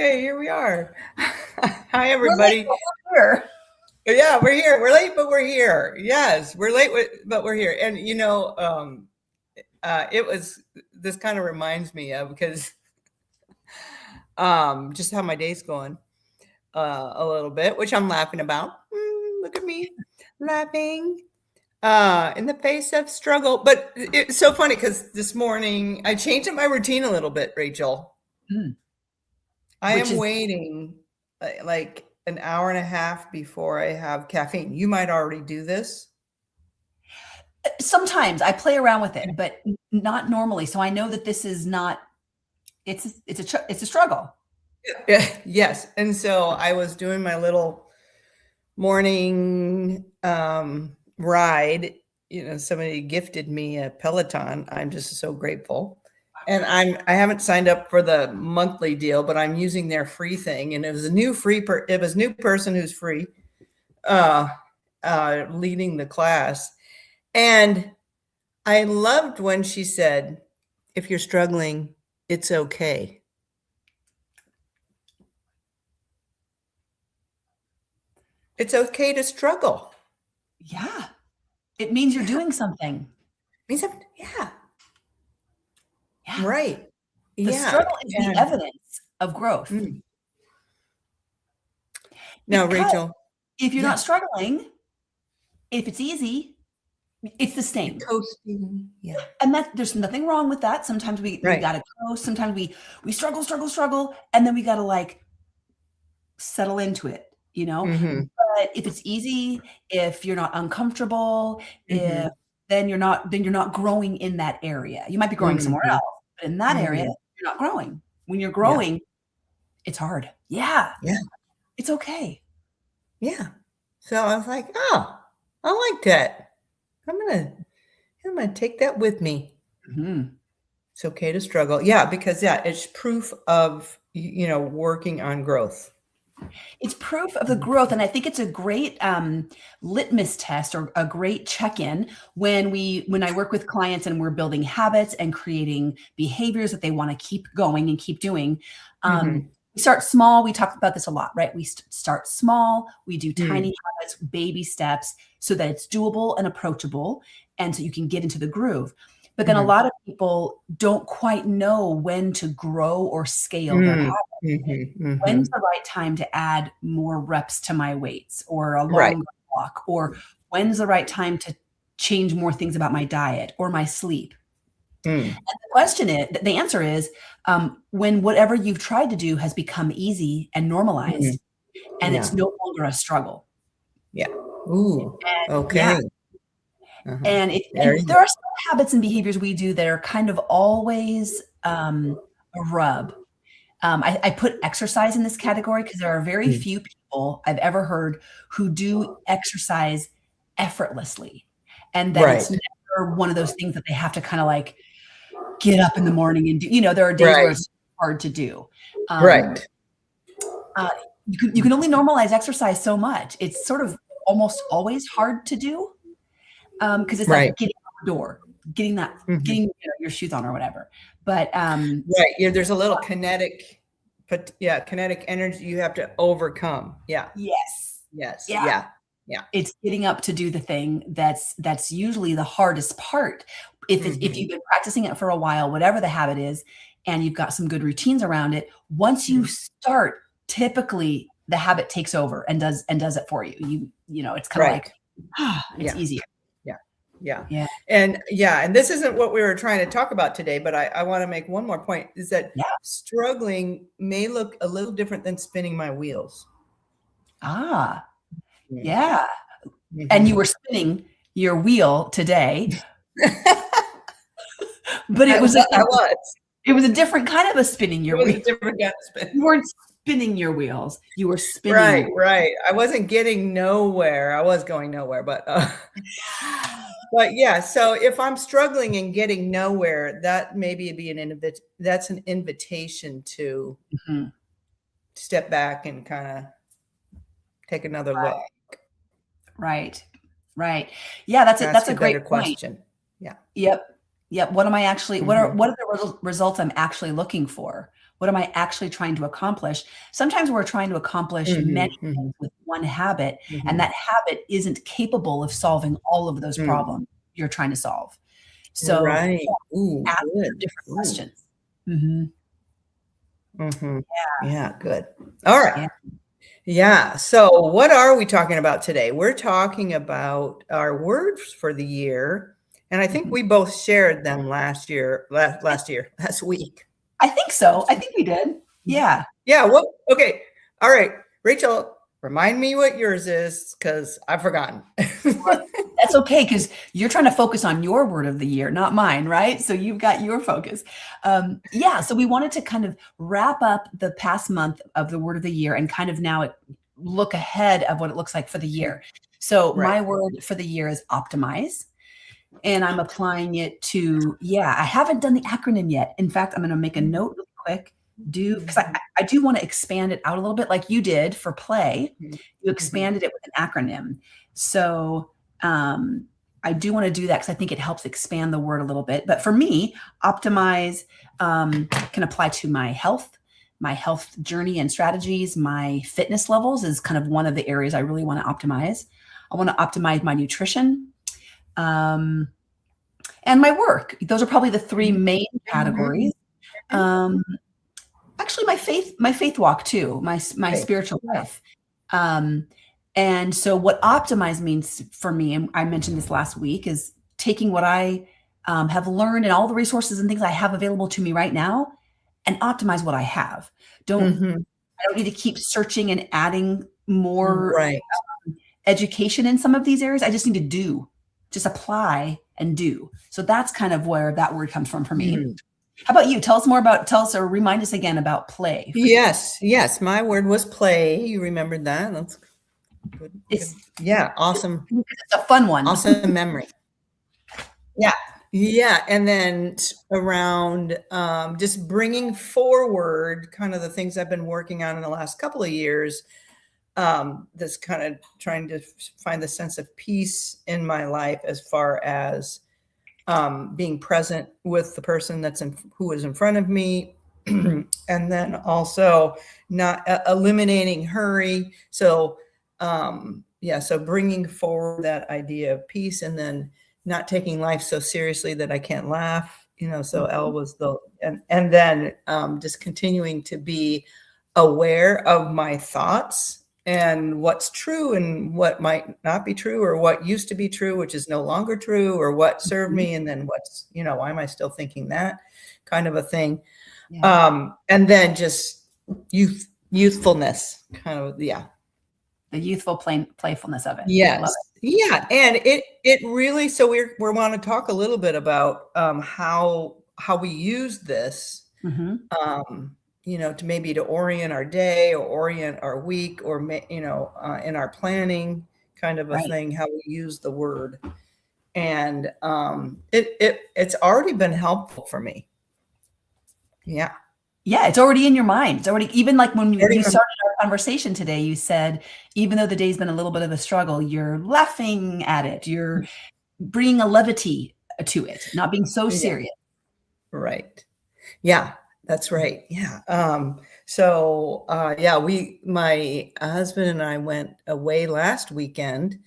Okay, here we are. Hi, We're late, everybody. but we're here. Yeah, we're here. We're late, but we're here. Yes, we're late, but we're here. And it was. This kind of reminds me of because just how my day's going a little bit, which I'm laughing about. Look at me laughing in the face of struggle. But it's so funny because this morning I changed up my routine a little bit, Rachel. Mm. I Which am is waiting like an hour and a half before I have caffeine. You might already do this. sometimes I play around with it, but not normally. So I know that this is not. It's a struggle. Yes. And so I was doing my little morning ride. Somebody gifted me a Peloton. I'm just so grateful. And I haven't signed up for the monthly deal, but I'm using their free thing. And it was a new new person who's free leading the class. And I loved when she said, if you're struggling, it's okay. It's okay to struggle. Yeah, it means you're doing something. Yeah. Yeah, Right. the Yeah. struggle is the evidence of growth. Mm. Now, Because Rachel, if you're not yeah, struggling, if it's easy, it's the you're same. coasting. Yeah. And that there's nothing wrong with that. Sometimes we Right. gotta coast. Sometimes we struggle, and then we gotta like settle into it, you know? Mm-hmm. But if it's easy, if you're not uncomfortable, Mm-hmm. if then you're not growing in that area. You might be growing somewhere Mm-hmm. else, but in that area, Mm-hmm. you're not growing. When you're Yeah. growing, it's hard. Yeah, Yeah. it's okay. Yeah. So I was like, oh, I like that. I'm gonna take that with me. Mhm. It's okay to struggle. Yeah, because it's proof of working on growth. It's proof of the growth, and I think it's a great litmus test or a great check-in when I work with clients and we're building habits and creating behaviors that they want to keep going and keep doing. Mm-hmm. We start small. We talk about this a lot, right? We start small. We do Mm. tiny habits, baby steps, so that it's doable and approachable, and so you can get into the groove. But then a Mm-hmm. lot of people don't quite know when to grow or scale their Mm. habits. Mm-hmm. When's Mm-hmm. the right time to add more reps to my weights or a Right. longer walk? Or when's the right time to change more things about my diet or my sleep? Mm. The answer is when whatever you've tried to do has become easy and Mm. normalized, and Yeah. it's no longer a struggle. Yeah. Ooh. And yeah, Okay. Uh-huh. There and you there go. are some habits and behaviors we do that are kind of always a rub. I put exercise in this category because there are very Mm. few people I've ever heard who do exercise effortlessly, and that it's Right. never one of those things that they have to kind of like get up in the morning and do. There are days where Right. it's hard to do. Um, Right. uh, you can only normalize exercise so much. It's sort of almost always hard to do because it's Right. like getting out the door, Mhm. getting your shoes on or whatever. But Right. Yeah, there's a little kinetic, but yeah, kinetic energy you have to overcome. Yeah. yes, Yes. yeah. Yeah. Yeah. It's getting up to do the thing that's usually the hardest part. If Mhm. you've been practicing it for a while, whatever the habit is, and you've got some good routines around it, once you Mhm. start, typically the habit takes over and does it for you. It's kind of Right. like, it's Yeah. easier. Yeah. Yeah. Yeah. And this isn't what we were trying to talk about today, but I want to make one more point is that Yeah. struggling may look a little different than spinning my wheels. Ah, Mm. yeah. And you Mhm. were spinning your wheel today, but I was. it was a different kind of a spinning It your was wheel. a different kind of spin. You weren't spinning your wheels. You were spinning Right, your right. I wasn't getting nowhere. I was going nowhere, but yeah, so if I'm struggling and getting nowhere, that maybe be that's an invitation to Mhm. step back and kind of take another look, Right. Right. Yeah, ask that's a a great better point. question. Yeah. Yep. Yep. What am I actually, Mhm. what are the results I'm actually looking for? What am I actually trying to accomplish? Sometimes we're trying to accomplish Mhm, many things mhm, with one habit, and mhm. that habit isn't capable of solving all of those Mm. problems you're trying to solve. So Right. Ooh, ask your good. different Ooh. questions. Hmm. Mhm. Yeah, good. All right. Yeah. Yeah. So, what are we talking about today? We're talking about our words for the year, and I think Mhm. we both shared them last week. I think so. Last I week. think we did. Yeah. Yeah. Well, okay. All right. Rachel, remind me what yours is because I've forgotten. That's okay because you're trying to focus on your word of the year, not mine, right? So you've got your focus. Yeah. So we wanted to kind of wrap up the past month of the word of the year and kind of now look ahead of what it looks like for the year. So Right. my word for the year is optimize. And I'm applying it to, yeah, I haven't done the acronym yet. In fact, I'm going to make a note really quick. Because I do want to expand it out a little bit like you did for play. You Mhm. expanded it with an acronym. So I do want to do that because I think it helps expand the word a little bit. But for me, optimize can apply to my health journey and strategies. My fitness levels is kind of one of the areas I really want to optimize. I want to optimize my nutrition. Um, and my work. Those are probably the three main Mhm. categories. Um, Actually, my faith walk too, my Right. spiritual life. Um, and so, what optimize means for me, and I mentioned this last week, is taking what I have learned and all the resources and things I have available to me right now, and optimize what I have. Mhm. I don't need to keep searching and adding more Right. education in some of these areas. I just need to just apply and do. So that's kind of where that word comes from for me. Mhm. How about you? Tell us or remind us again about play for you. Yes, yes, my word was play. You remembered that. That's good. Good. It's Yeah, awesome, it's a fun one. awesome memory. Yeah. Yeah, and then around just bringing forward kind of the things I've been working on in the last couple of years. This kind of trying to find the sense of peace in my life as far as being present with the person who is in front of me, and then also not eliminating hurry. So yeah, so bringing forward that idea of peace, and then not taking life so seriously that I can't laugh. So L was and then just continuing to be aware of my thoughts and what's true and what might not be true, or what used to be true, which is no longer true, or what served Mhm. me, and then why am I still thinking that kind of a thing. Yeah. And then just youthfulness, kind of, yeah. The youthful playfulness of it. I love Yes. Yeah. And it really, so we want to talk a little bit about how we use this, it. Hmm. to maybe to orient our day or orient our week, or in our planning kind of a Right. thing, how we use the word. And it's already been helpful for me. Yeah. Yeah, it's already in your mind. It's already, even like when Already you been- started our conversation today, you said, even though the day's been a little bit of a struggle, you're laughing at it. You're bringing a levity to it, not being so yeah. serious. Right. Yeah, that's right. Yeah. So yeah, my husband and I went away last weekend,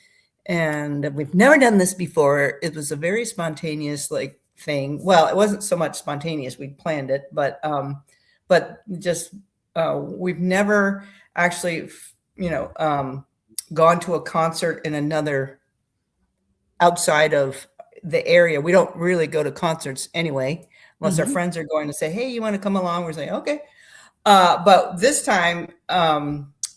and we've never done this before. It was a very spontaneous like thing. Well, it wasn't so much spontaneous. We planned it, but just we've never actually, gone to a concert in another outside of the area. We don't really go to concerts anyway, unless our Hmm. friends are going to say, "Hey, you want to come along?" We're saying, "Okay." But this time,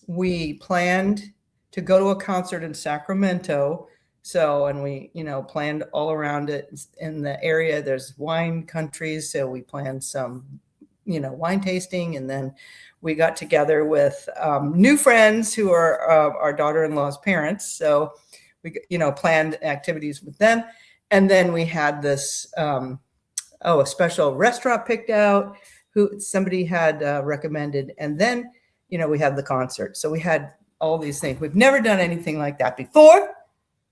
we planned to go to a concert in Sacramento. So, and we, planned all around it in the area. There's wine countries. So we planned some, wine tasting. And then we got together with new friends who are our daughter-in-law's parents. So we, planned activities with them. And then we had this, a special restaurant picked out who somebody had recommended. And then, we had the concert. So we had all these things. We've never done anything like that before.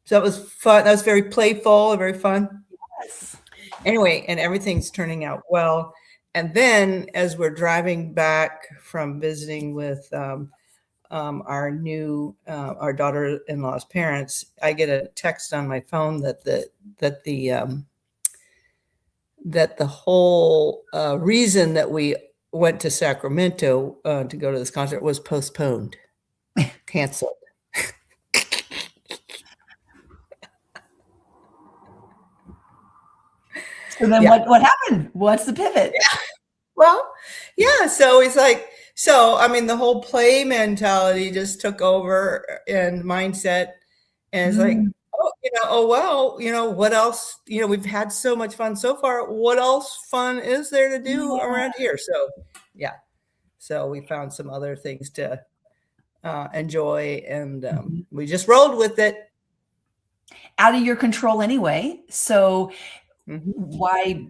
So it was fun. That was very playful and very fun. Yes. Anyway, and everything's turning out well. And then as we're driving back from visiting with our daughter-in-law's parents, I get a text on my phone that the whole reason that we went to Sacramento to go to this concert was postponed, canceled. So then what happened? What's the pivot? Yeah. Well, yeah. So he's like, I mean, the whole play mentality just took over and mindset. And it's like, what else? We've had so much fun so far. What else fun is there to do around here? So, yeah. So we found some other things to enjoy, and we just rolled with it. Out of your control anyway. So why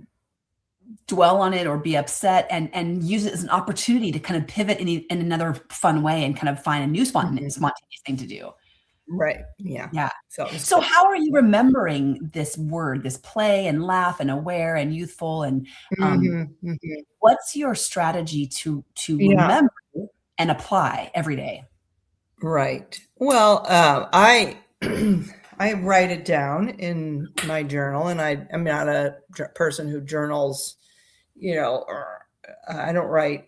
dwell on it or be upset, and use it as an opportunity to kind of pivot in another fun way and kind of find a new spontaneous thing to do. Right. Yeah. Yeah. So how are you remembering this word, this play and laugh and aware and youthful, and what's your strategy to remember and apply every day? Right. Well, I write it down in my journal, and I'm not a person who journals, I don't write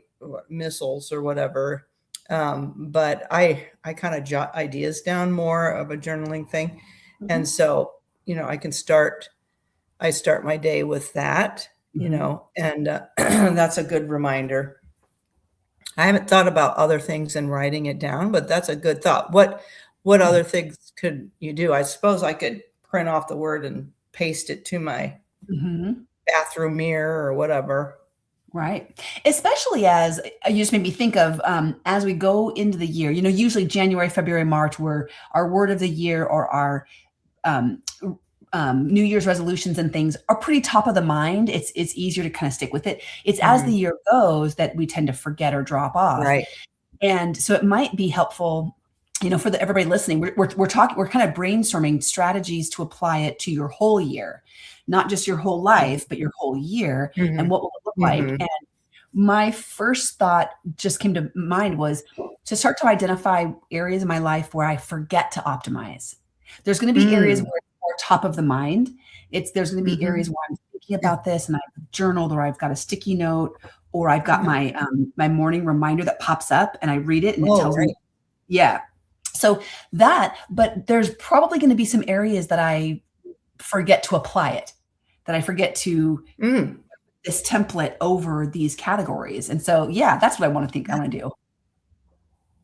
missiles or whatever. But I kind of jot ideas down, more of a journaling thing. And so, I start my day with that, and that's a good reminder. I haven't thought about other things and writing it down, but that's a good thought. What other things could you do? I suppose I could print off the word and paste it to my bathroom mirror or whatever. Right. Especially as you just made me think of, as we go into the year, usually January, February, March, where our word of the year or our New Year's resolutions and things are pretty top of the mind. It's easier to kind of stick with it. It's as the year goes that we tend to forget or drop off. Right. And so it might be helpful, for everybody listening, we're kind of brainstorming strategies to apply it to your whole year, not just your whole life, but your whole year, and what will it look like. And my first thought just came to mind was to start to identify areas in my life where I forget to optimize. There's going to be areas where it's more top of the mind. There's going to be areas where I'm thinking about this and I've journaled, or I've got a sticky note, or I've got my my morning reminder that pops up and I read it and it tells me. Yeah. So but there's probably going to be some areas that I forget to apply it, that I forget to this template over these categories. And so, that's what I want to do.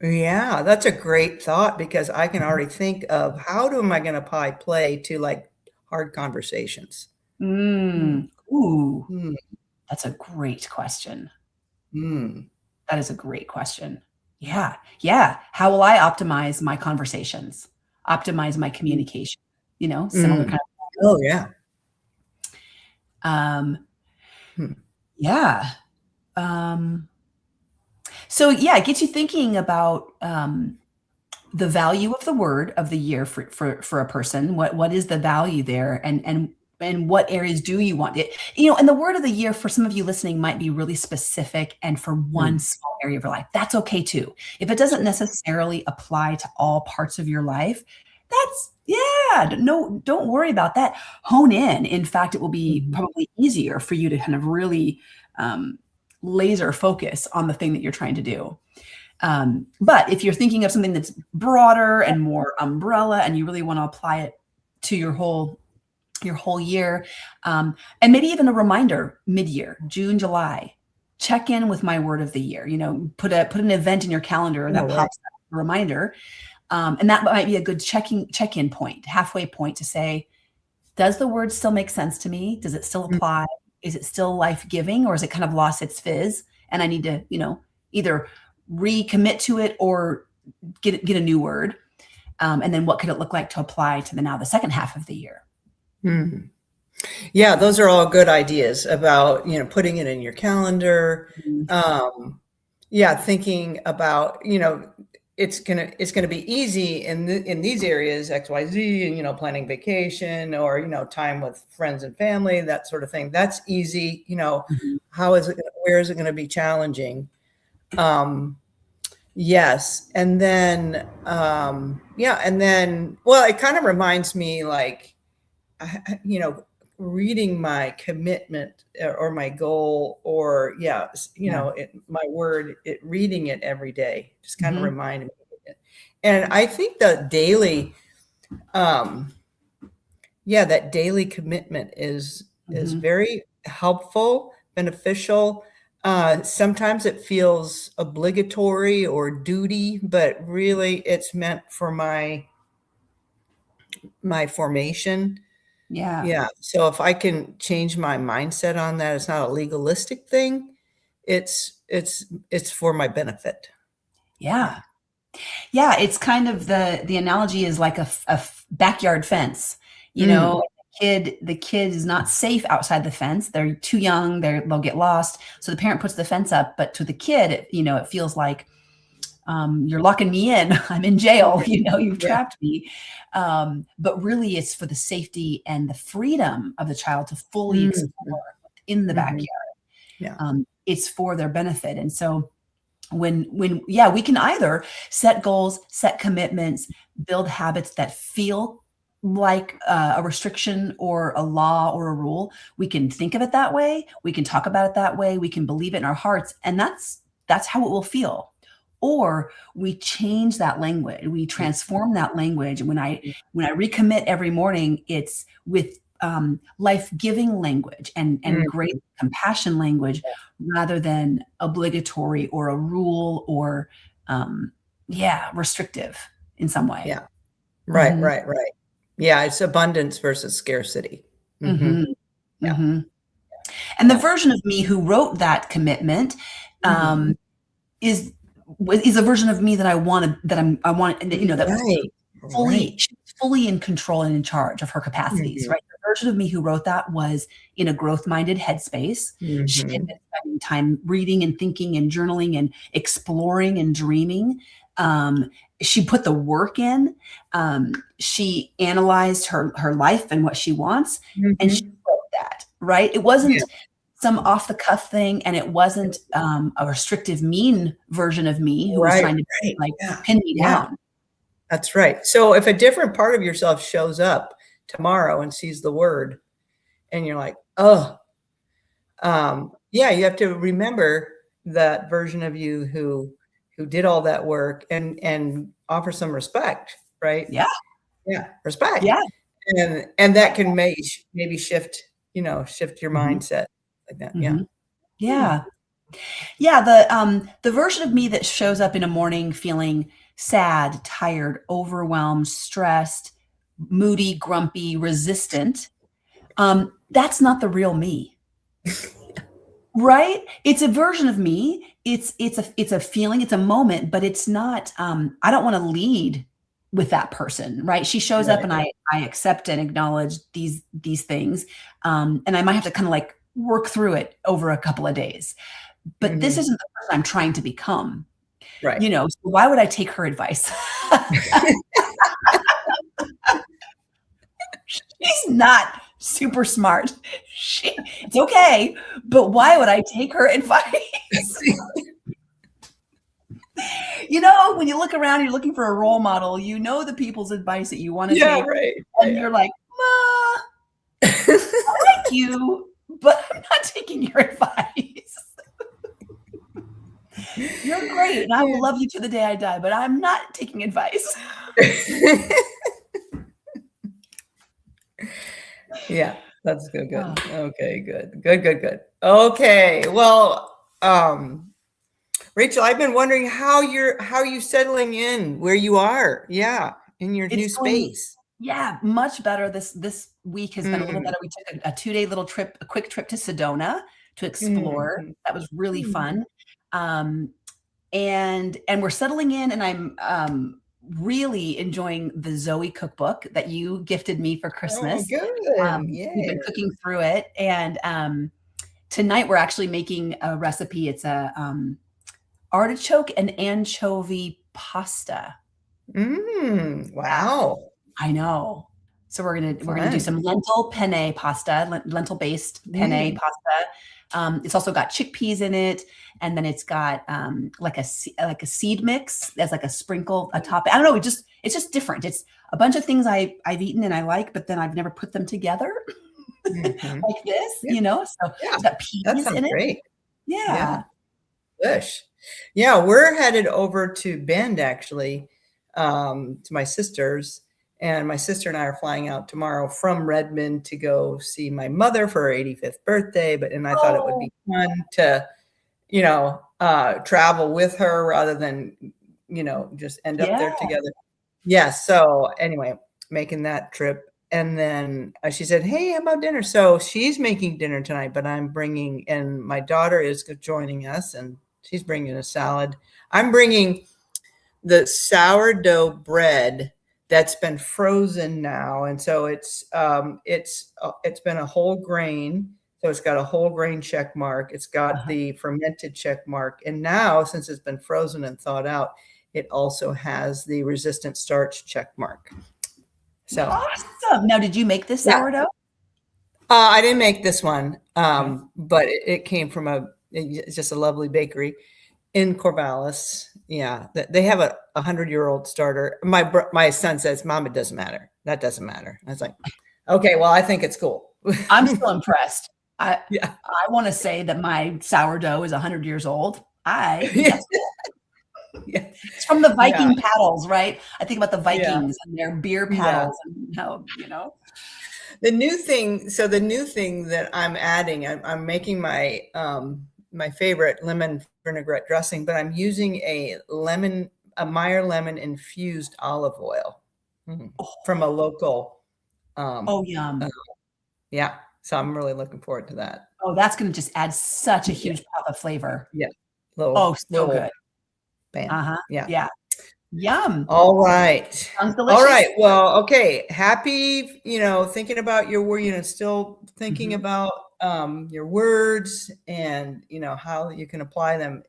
Yeah, that's a great thought, because I can already think of how am I going to apply play to like hard conversations. Ooh, that's a great question. That is a great question. Yeah. How will I optimize my conversations? Optimize my communication? Similar kind of. Oh yeah. Yeah. So it gets you thinking about the value of the word of the year for a person. What is the value there, and what areas do you want it? And the word of the year for some of you listening might be really specific, and for one small area of your life, that's okay too. If it doesn't necessarily apply to all parts of your life, don't worry about that. Hone in. In fact, it will be probably easier for you to kind of really laser focus on the thing that you're trying to do. But if you're thinking of something that's broader and more umbrella, and you really want to apply it to your whole year, and maybe even a reminder mid-year, June, July, check in with my word of the year. Put an event in your calendar that pops up, a reminder. And that might be a good check-in point, halfway point, to say, does the word still make sense to me? Does it still apply? Is it still life-giving, or has it kind of lost its fizz? And I need to, either recommit to it or get a new word. And then what could it look like to apply to the second half of the year? Yeah, those are all good ideas about, putting it in your calendar. Thinking about, it's gonna be easy in these areas, XYZ, and, you know, planning vacation or, you know, time with friends and family, that sort of thing. That's easy. You know, where is it gonna be challenging? Yes. And then, well, it kind of reminds me, like, you know, reading my commitment or my goal, or you know, my word, reading it every day, just kind of reminding me of it. And I think the daily, that daily commitment is very helpful, beneficial. Sometimes it feels obligatory or duty, but really it's meant for my formation. Yeah. So if I can change my mindset on that, it's not a legalistic thing. It's for my benefit. Yeah. Yeah. It's kind of the analogy is like a backyard fence, you know, the kid is not safe outside the fence. They're too young. They'll get lost. So the parent puts the fence up, but to the kid, it feels like, you're locking me in. I'm in jail. You know, you've trapped me. But really, it's for the safety and the freedom of the child to fully explore in the backyard. Yeah. It's for their benefit. And so when we can either set goals, set commitments, build habits that feel like a restriction or a law or a rule. We can think of it that way. We can talk about it that way. We can believe it in our hearts. And that's how it will feel. Or we change that language. We transform that language. And when I recommit every morning, it's with life-giving language and great compassion language, rather than obligatory or a rule or restrictive in some way. Yeah. Right. Right. Yeah. It's abundance versus scarcity. Yeah. And the version of me who wrote that commitment is a version of me that I wanted, I want, you know, that was fully in control and in charge of her capacities, right? The version of me who wrote that was in a growth-minded headspace. She had been spending time reading and thinking and journaling and exploring and dreaming. She put the work in. She analyzed her life and what she wants, and she wrote that, right? It wasn't some off the cuff thing, and it wasn't a restrictive, mean version of me who was trying to pin me down. That's right. So if a different part of yourself shows up tomorrow and sees the word, and you're like, you have to remember that version of you who did all that work and offer some respect, right? Yeah. Respect. Yeah. And that can maybe shift your mindset. Like that. The version of me that shows up in a morning feeling sad, tired, overwhelmed, stressed, moody, grumpy, resistant, that's not the real me. Right? It's a version of me. It's a feeling, it's a moment, but it's not, I don't want to lead with that person, right? She shows up and I accept and acknowledge these things. And I might have to kind of like work through it over a couple of days. But this isn't the person I'm trying to become. Right. You know, so why would I take her advice? She's not super smart. It's okay, but why would I take her advice? You know, when you look around, you're looking for a role model, you know the people's advice that you want to take. Right. And you're like, Ma, I like you, but I'm not taking your advice. You're great, and I will love you to the day I die, but I'm not taking advice. Yeah, that's good. Oh. Okay, good. Okay, well, Rachelle, I've been wondering how you settling in where you are. Yeah, in your new space. Much better. This week has been a little better. We took a 2-day little trip, a quick trip to Sedona to explore. That was really fun. And we're settling in, and I'm really enjoying the Zoe cookbook that you gifted me for Christmas. Oh, good. We've been cooking through it, and tonight we're actually making a recipe. It's a artichoke and anchovy pasta. Wow. I know. So we're gonna do some lentil penne pasta, lentil based penne pasta. It's also got chickpeas in it, and then it's got like a seed mix. There's like a sprinkle, a top. I don't know. It's just different. It's a bunch of things I've eaten and I like, but then I've never put them together like this. You know. So it's got peas in it. Great. Yeah. Wish. Yeah, we're headed over to Bend actually, to my sister's. And my sister and I are flying out tomorrow from Redmond to go see my mother for her 85th birthday. And I thought it would be fun to, travel with her rather than, just end up there together. Yeah. So anyway, making that trip. And then she said, hey, how about dinner? So she's making dinner tonight, but I'm bringing, and my daughter is joining us and she's bringing a salad. I'm bringing the sourdough bread that's been frozen now. And so it's been a whole grain. So it's got a whole grain check mark. It's got the fermented check mark. And now, since it's been frozen and thawed out, it also has the resistant starch check mark. So awesome. Now, did you make this sourdough? I didn't make this one, but it came from it's just a lovely bakery in Corvallis. Yeah, they have a 100-year-old starter. My son says, Mom, it doesn't matter. That doesn't matter. I was like, okay, well, I think it's cool. I'm still impressed. I want to say that my sourdough is 100 years old. It's from the Viking paddles, right? I think about the Vikings and their beer paddles and how, The new thing that I'm adding, I'm making my favorite lemon vinaigrette dressing, but I'm using a Meyer lemon infused olive oil from a local. Yum. So I'm really looking forward to that. Oh, that's going to just add such a huge pop of flavor. Yeah. So good. Bam. Yeah. Yum. All right. Sounds delicious. All right. Well, okay. Happy, thinking about your word, still thinking about your words and, how you can apply them,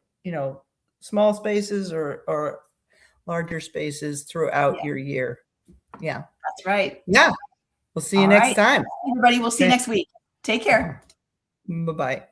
small spaces or larger spaces throughout your year. Yeah. That's right. Yeah. We'll see you next time. Everybody, we'll see you next week. Take care. Bye-bye.